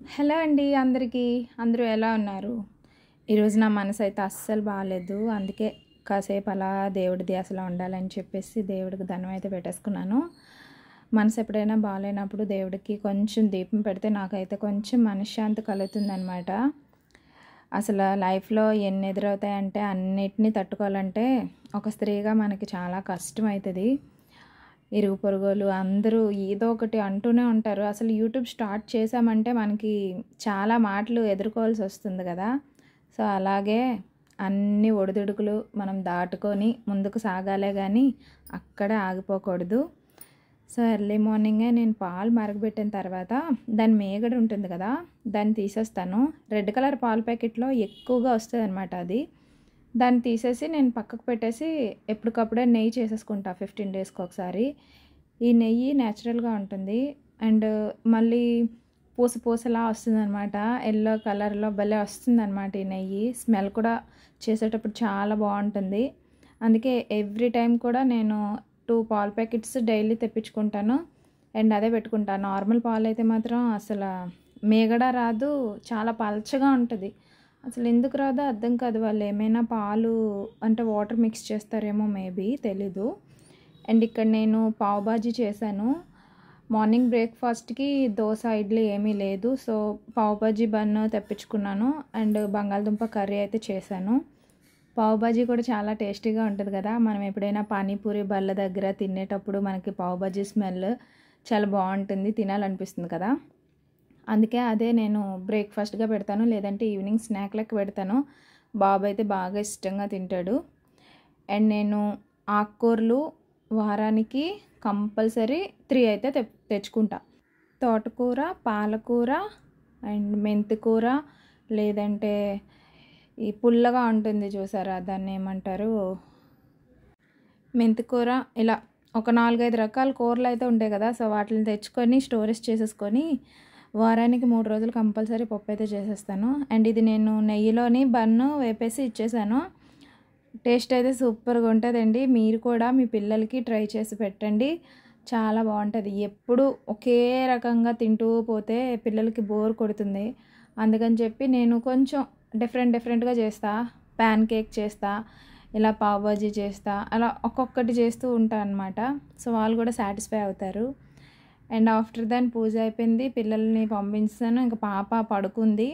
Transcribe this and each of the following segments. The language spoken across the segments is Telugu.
హలో అండి అందరికీ. అందరూ ఎలా ఉన్నారు? ఈరోజు నా మనసైతే అస్సలు బాలేదు. అందుకే కాసేపు అలా దేవుడి ధ్యాసలో ఉండాలని చెప్పేసి దేవుడికి దండం అయితే పెట్టేసుకున్నాను. మనసు ఎప్పుడైనా బాలేనప్పుడు దేవుడికి కొంచెం దీపం పెడితే నాకైతే కొంచెం మనశ్శాంతి కలుగుతుందనమాట. అసలు లైఫ్‌లో ఎన్ని ఎదురవుతాయంటే అన్నిటిని తట్టుకోవాలంటే ఒక స్త్రీగా మనకి చాలా కష్టమైతది. ఇరుగు పొరుగోళ్ళు అందరూ ఏదో ఒకటి అంటూనే ఉంటారు. అసలు యూట్యూబ్ స్టార్ట్ చేశామంటే మనకి చాలా మాటలు ఎదుర్కోవాల్సి వస్తుంది కదా! సో, అలాగే అన్ని ఒడిదుడుకులు మనం దాటుకొని ముందుకు సాగాలే గానీ అక్కడే ఆగిపోకూడదు. సో, ఎర్లీ మార్నింగే నేను పాలు మరగబెట్టిన తర్వాత దాని మీగడ ఉంటుంది కదా! దాన్ని తీసేస్తాను. రెడ్ కలర్ పాల ప్యాకెట్‌లో ఎక్కువగా వస్తదనమాట అది. దాన్ని తీసేసి నేను పక్కకు పెట్టేసి ఎప్పటికప్పుడే నెయ్యి చేసేసుకుంటా 15 డేస్‌కి ఒకసారి. ఈ నెయ్యి న్యాచురల్‌గా ఉంటుంది. అండ్ మళ్ళీ పూస పూసలా వస్తుందనమాట. యెల్లో కలర్‌లో భలే వస్తుందనమాట ఈ నెయ్యి. స్మెల్ కూడా చేసేటప్పుడు చాలా బావుంటుంది. అందుకే ఎవ్రీ టైమ్ కూడా నేను 2 పాల ప్యాకెట్స్ డైలీ తెప్పించుకుంటాను. అండ్ అదే పెట్టుకుంటా. నార్మల్ పాలైతే మాత్రం అసల మీగడ రాదు. చాలా పల్చగా ఉంటది. అసలు ఎందుకు రాదో అర్థం కాదు. వాళ్ళు ఏమైనా పాలు అంటే వాటర్ మిక్స్ చేస్తారేమో మేబీ తెలీదు. అండ్ ఇక్కడ నేను పావ్ బాజీ చేశాను. మార్నింగ్ బ్రేక్‌ఫాస్ట్‌కి దోస, ఇడ్లీ ఏమీ లేదు. సో, పావ్ బాజీ బన్ తెప్పించుకున్నాను. అండ్ బంగాళదుంప కర్రీ అయితే చేశాను. పావ్ బాజీ కూడా చాలా టేస్టీగా ఉంటది కదా! మనం ఎప్పుడైనా పానీపూరి బల్ల దగ్గర తినేటప్పుడు మనకి పావ్ బాజీ స్మెల్ చాలా బావుంటుంది. తినాలనిపిస్తుంది కదా! అందుకే అదే నేను బ్రేక్‌ఫాస్ట్‌గా పెడతాను. లేదంటే ఈవినింగ్ స్నాక్ లెక్క పెడతాను. బాబు అయితే బాగా ఇష్టంగా తింటాడు. అండ్ నేను ఆకుకూరలు వారానికి కంపల్సరీ 3 అయితే తెచ్చుకుంటా. తోటకూర, పాలకూర అండ్ మెంతికూర, లేదంటే ఈ పుల్లగా ఉంటుంది చూసారా? దాన్నేమంటారు? మెంతికూర, ఇలా ఒక 4, 5 రకాల కూరలైతే ఉంటాయి కదా! సో, వాటిని తెచ్చుకొని స్టోరేజ్ చేసేసుకొని వారానికి 3 రోజులు కంపల్సరీ పప్పైతే చేసేస్తాను. అండ్ ఇది నేను నెయ్యిలోని బన్ను వేపేసి ఇచ్చేసాను. టేస్ట్ అయితే సూపర్‌గా ఉంటదండి. మీరు కూడా మీ పిల్లలకి ట్రై చేసి పెట్టండి. చాలా బావుంటది. ఎప్పుడు ఒకే రకంగా తింటూ పోతే పిల్లలకి బోర్ కొడుతుంది. అందుకని చెప్పి నేను కొంచెం డిఫరెంట్‌గా చేస్తా. పాన్ కేక్ చేస్తా. ఇలా పావ్ బాజీ చేస్తా. అలా ఒక్కొక్కటి చేస్తూ ఉంటా అనమాట. సో, వాళ్ళు కూడా సాటిస్ఫై అవుతారు. అండ్ ఆఫ్టర్ దెన్ పూజ అయిపోయింది. పిల్లల్ని పంపించేసాను. ఇంక పాప పడుకుంది.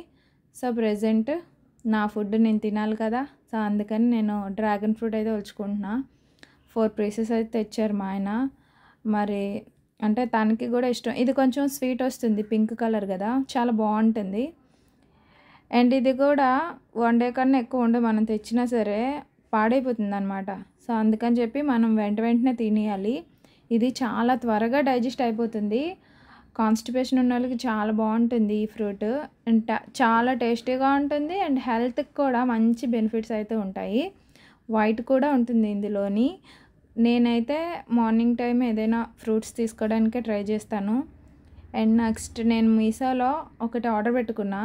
సో, ప్రెజెంట్ నా ఫుడ్ నేను తినాలి కదా! సో, అందుకని నేను డ్రాగన్ ఫ్రూట్ అయితే ఒలుచుకుంటున్నా. 4 పీసెస్ అయితే తెచ్చారు మా ఆయన. మరి అంటే తనకి కూడా ఇష్టం. ఇది కొంచెం స్వీట్ వస్తుంది. పింక్ కలర్ కదా! చాలా బావుంటుంది. అండ్ ఇది కూడా 1 డే కన్నా ఎక్కువ ఉండదు. మనం తెచ్చినా సరే పాడైపోతుందనమాట. సో, అందుకని చెప్పి మనం వెంటనే తినేయాలి. ఇది చాలా త్వరగా డైజెస్ట్ అయిపోతుంది. కాన్‌స్టిపేషన్ ఉన్నోళ్ళకి చాలా బావుంటుంది ఈ ఫ్రూట్. అండ్ చాలా టేస్టీగా ఉంటుంది. అండ్ హెల్త్‌కి కూడా మంచి బెనిఫిట్స్ అయితే ఉంటాయి. వైట్ కూడా ఉంటుంది ఇందులోని. నేనైతే మార్నింగ్ టైమ్ ఏదైనా ఫ్రూట్స్ తీసుకోవడానికే ట్రై చేస్తాను. అండ్ నెక్స్ట్ నేను మీషోలో ఒకటి ఆర్డర్ పెట్టుకున్నా.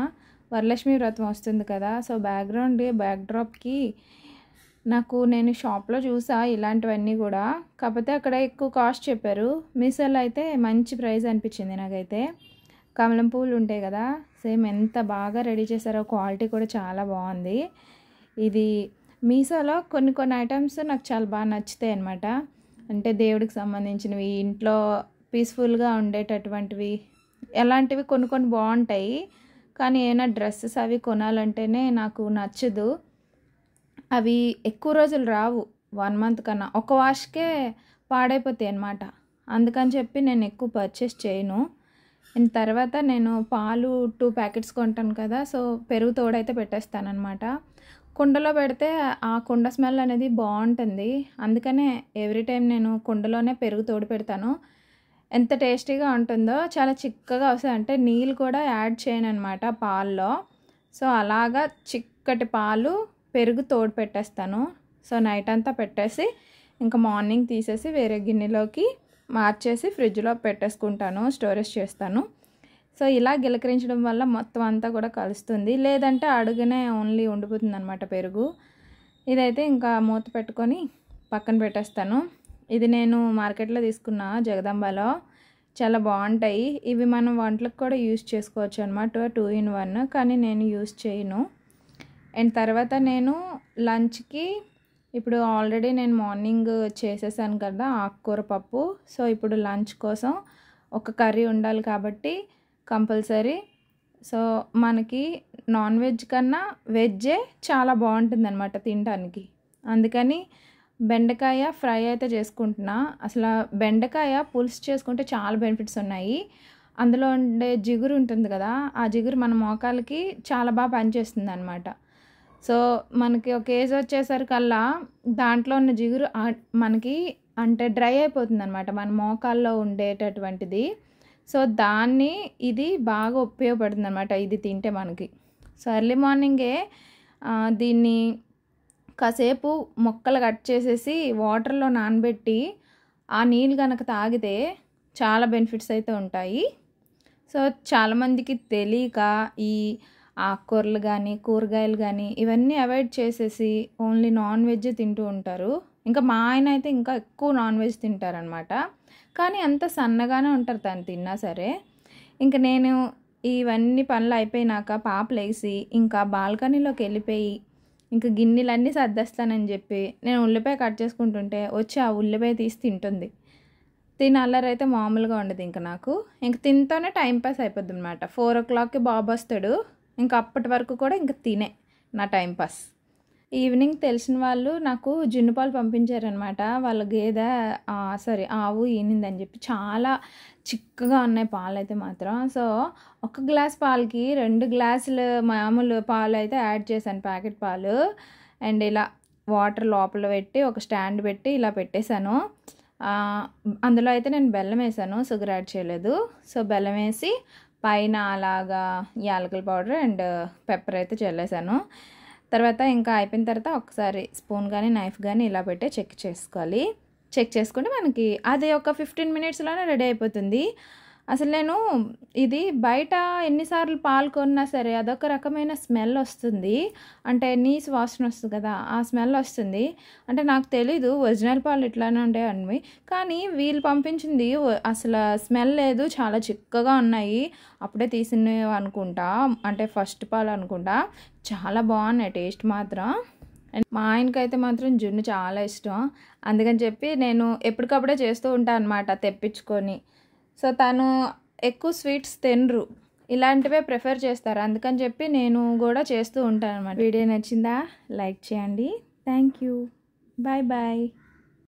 వరలక్ష్మి వ్రతం వస్తుంది కదా! సో, బ్యాక్‌డ్రాప్‌కి నేను షాప్‌లో చూసా ఇలాంటివన్నీ కూడా. కాకపోతే అక్కడ ఎక్కువ కాస్ట్ చెప్పారు. మీషోలో అయితే మంచి ప్రైస్ అనిపించింది నాకైతే. కమలం పువ్వులు ఉంటాయి కదా! సేమ్ ఎంత బాగా రెడీ చేశారో క్వాలిటీ కూడా చాలా బావుంది. ఇది మీషోలో కొన్ని ఐటమ్స్ నాకు చాలా బాగా నచ్చుతాయి అన్నమాట. అంటే దేవుడికి సంబంధించినవి, ఇంట్లో పీస్‌ఫుల్‌గా ఉండేటటువంటివి, ఎలాంటివి కొన్ని బావుంటాయి. కానీ ఏమైనా డ్రెసెస్ అవి కొనాలంటేనే నాకు నచ్చదు. అవి ఎక్కువ రోజులు రావు. 1 మంత్ కన్నా. ఒక వాష్‌కే పాడైపోతాయి అన్నమాట. అందుకని చెప్పి నేను ఎక్కువ పర్చేస్ చేయను. అండ్ తర్వాత నేను పాలు 2 ప్యాకెట్స్ కొంటాను కదా! సో, పెరుగు తోడైతే పెట్టేస్తాననమాట. కుండలో పెడితే ఆ కుండ స్మెల్ అనేది బావుంటుంది. అందుకనే ఎవ్రీ టైమ్ నేను కుండలోనే పెరుగు తోడు పెడతాను. ఎంత టేస్టీగా ఉంటుందో, చాలా చిక్కగా వస్తాయి. అంటే నీళ్ళు కూడా యాడ్ చేయననమాట పాల్లో. సో, అలాగా చిక్కటి పాలు, పెరుగు తోడు పెట్టేస్తాను. సో, నైట్ అంతా పెట్టేసి ఇంకా మార్నింగ్ తీసేసి వేరే గిన్నెలోకి మార్చేసి ఫ్రిడ్జ్‌లో పెట్టేసుకుంటాను. స్టోరేజ్ చేస్తాను. సో, ఇలా గిలకరించడం వల్ల మొత్తం అంతా కూడా కలుస్తుంది. లేదంటే అడుగునే ఓన్లీ ఉండిపోతుందనమాట పెరుగు. ఇదైతే ఇంకా మూత పెట్టుకొని పక్కన పెట్టేస్తాను. ఇది నేను మార్కెట్‌లో తీసుకున్న జగదాంబలో. చాలా బాగుంటాయి. ఇవి మనం వంటలకు కూడా యూస్ చేసుకోవచ్చు అనమాట, 2 in 1. కానీ నేను యూస్ చేయను. అండ్ తర్వాత నేను లంచ్కి ఇప్పుడు ఆల్రెడీ నేను మార్నింగ్ చేసేసాను కదా ఆకుకూర పప్పు. సో ఇప్పుడు లంచ్ కోసం ఒక కర్రీ ఉండాలి కాబట్టి కంపల్సరీ. సో మనకి నాన్ వెజ్ కన్నా వెజ్జే చాలా బాగుంటుందన్నమాట తినడానికి. అందుకని బెండకాయ ఫ్రై అయితే చేసుకుంటున్నా. అసలు బెండకాయ పులుసు చేసుకుంటే చాలా బెనిఫిట్స్ ఉన్నాయి. అందులో ఉండే జిగురు ఉంటుంది కదా, ఆ జిగురు మన మోకాలకి చాలా బాగా పనిచేస్తుంది అనమాట. సో మనకి ఒక ఏజ్ వచ్చేసరికల్లా దాంట్లో ఉన్న జిగురు మనకి అంటే డ్రై అయిపోతుంది అనమాట, మన మోకాల్లో ఉండేటటువంటిది. సో దాన్ని ఇది బాగా ఉపయోగపడుతుంది అనమాట ఇది తింటే మనకి. సో ఎర్లీ మార్నింగే దీన్ని కాసేపు మొక్కలు కట్ చేసేసి వాటర్లో నానబెట్టి ఆ నీళ్ళు కనుక తాగితే చాలా బెనిఫిట్స్ అయితే ఉంటాయి. సో చాలామందికి తెలియక ఈ ఆకుకూరలు కానీ కూరగాయలు కానీ ఇవన్నీ అవాయిడ్ చేసేసి ఓన్లీ నాన్ వెజ్ తింటూ ఉంటారు. ఇంకా మా ఆయన అయితే ఇంకా ఎక్కువ నాన్ వెజ్ తింటారనమాట. కానీ అంత సన్నగానే ఉంటారు తను తిన్నా సరే. ఇంకా నేను ఇవన్నీ పనులు అయిపోయినాక పాప లేచి ఇంకా బాల్కనీలోకి వెళ్ళిపోయి ఇంకా గిన్నెలన్నీ సర్దేస్తానని చెప్పి నేను ఉల్లిపాయ కట్ చేసుకుంటుంటే వచ్చి ఆ ఉల్లిపాయ తీసి తింటుంది. తిని అల్లరైతే మామూలుగా ఉండదు. ఇంకా నాకు ఇంక తింటూనే టైంపాస్ అయిపోద్ది అనమాట. 4 o'clockకి బాబు వస్తాడు. ఇంకా అప్పటి వరకు కూడా ఇంకా తినే నా టైంపాస్. ఈవినింగ్ తెలిసిన వాళ్ళు నాకు జున్ను పాలు పంపించారనమాట. వాళ్ళ గేదె ఆవు ఈనిందని చెప్పి చాలా చిక్కగా ఉన్నాయి పాలు అయితే మాత్రం. సో 1 గ్లాస్ పాలకి 2 గ్లాసులు మామూలు పాలు అయితే యాడ్ చేశాను, ప్యాకెట్ పాలు. అండ్ ఇలా వాటర్ లోపల పెట్టి ఒక స్టాండ్ పెట్టి ఇలా పెట్టేశాను. అందులో అయితే నేను బెల్లం వేసాను, షుగర్ యాడ్ చేయలేదు. సో బెల్లం వేసి పైన అలాగా యాలకుల పౌడర్ అండ్ పెప్పర్ అయితే చల్లేసాను. తర్వాత ఇంకా అయిపోయిన తర్వాత ఒకసారి స్పూన్ కానీ నైఫ్ కానీ ఇలా పెట్టి చెక్ చేసుకోవాలి. చెక్ చేసుకుంటే మనకి అది ఒక 15 minutesలోనే రెడీ అయిపోతుంది. అసలు నేను ఇది బయట ఎన్నిసార్లు పాలు కొన్నా సరే అదొక రకమైన స్మెల్ వస్తుంది, అంటే నీసు వాసన వస్తుంది కదా, ఆ స్మెల్ వస్తుంది. అంటే నాకు తెలీదు ఒరిజినల్ పాలు ఇట్లానే ఉంటాయి అనివి. కానీ వీళ్ళు పంపించింది అసలు స్మెల్ లేదు, చాలా చిక్కగా ఉన్నాయి. అప్పుడే తీసినవి అనుకుంటా, అంటే ఫస్ట్ పాలు అనుకుంటా. చాలా బాగున్నాయి టేస్ట్ మాత్రం. అండ్ మా ఆయనకైతే మాత్రం జున్ను చాలా ఇష్టం. అందుకని చెప్పి నేను ఎప్పటికప్పుడే చేస్తూ ఉంటాను అనమాట తెప్పించుకొని. సో తను ఎక్కువ స్వీట్స్ తినరు, ఇలాంటివే ప్రిఫర్ చేస్తారు. అందుకని చెప్పి నేను కూడా చేస్తూ ఉంటాను అనమాట. వీడియో నచ్చిందా? లైక్ చేయండి. Thank you. Bye bye.